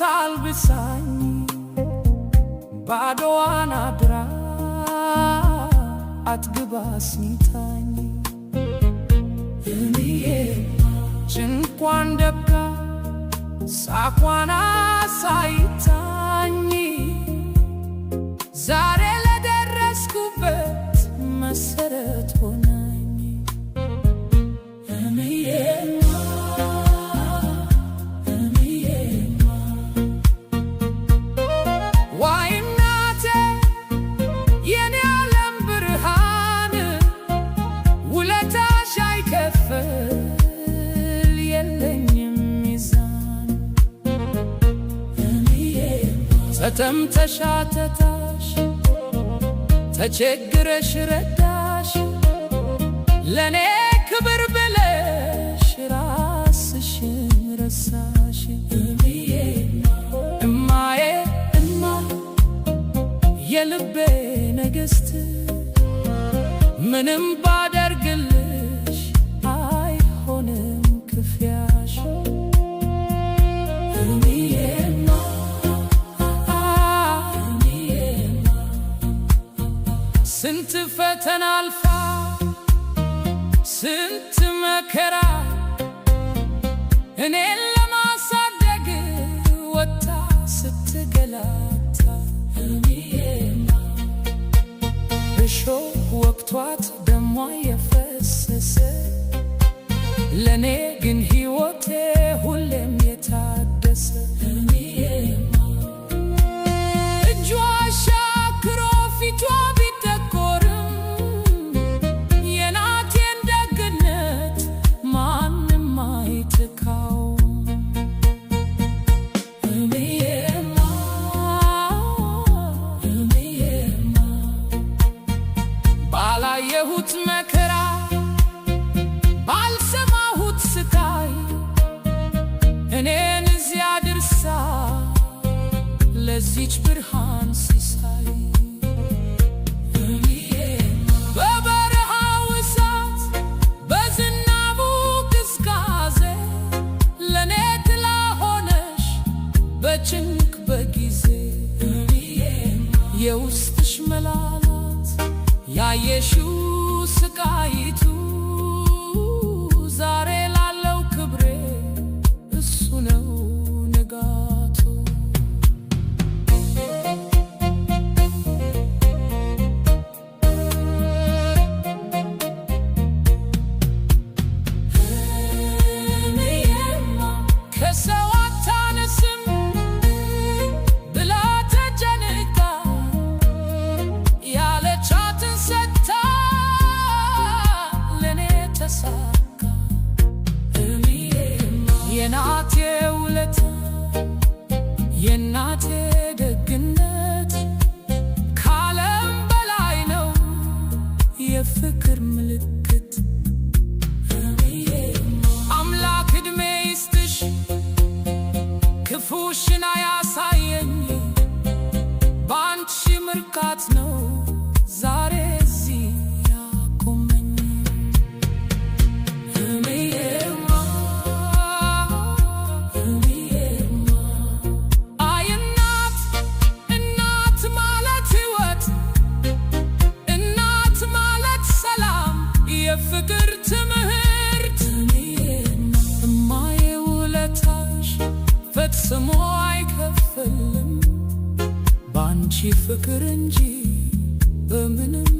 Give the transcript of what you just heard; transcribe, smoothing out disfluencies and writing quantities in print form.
አታልብሳኝ ባዶዋን አድራ አትግባ አስኝታኝ ጭንቋን ደብቃ ሳቋን አሳይታኝ ዛሬ ለደረስኩበት መሰረት ሆናኝ ዋይ እናቴ የኔ ዓለም ብርሃን ውለታሽ አይከፍል የለኝም ሚዛን ተጠምተሽ አተታሽ ተቸግረሽ ረዳሽ ለኔ ክብር ብለሽ ራስሽን ረሳሽ እማዬ እማ የልቤ ንግሥት ምንም ባደርግልሽ አይሆንም ክፍያሽ ስንት ፈተና አልፋ ስንት መከራ እኔን ለማሳደግ ወጣ ስትገላታ እሾህ ወቅቷት ደሟ የፈሰሰ ለኔ ግን ሕይወቴ ሁሌም የታደሰ እጇ አሻክሮ ፊቷ ባላየሁት መከራ ባልሰማሁት ስቃይ እኔን እዚያ ድርሳ ለዚች ብርሃን ሲሳይ በበረሃው እሳት በዝናቡ ቅዝቃዜ ለኔ ጥላ ሆነሽ በጭንቅ በጊዜ የውስጥሽ መላላት ያየሽው ስቃይቱ ዛሬ ላለው ክብሬ እሱ ነው ንጋቱ ከሰው አታነስም ብላ ተጨንቃ ያለቻትን ሰጥታ ለኔ ተሳካ የናቴ ውለታ የናቴ ደግነት ከዓለም በላይ ነው የፍቅር ምልክት አምላክ ዕድሜ ይስጥሽ ክፉሽን አያሳየኝ ባንቺ ምርካት ነው ዛሬ እዚህ ያቆመኝ አይ እናት እናት ማለት ሕይወት እናት ማለት ሰላም የፍቅር ትምህርት እማዬ ውለታሽ ፈጽሞ አይከፈልም ባንቺ ፍቅር እንጂ በምንም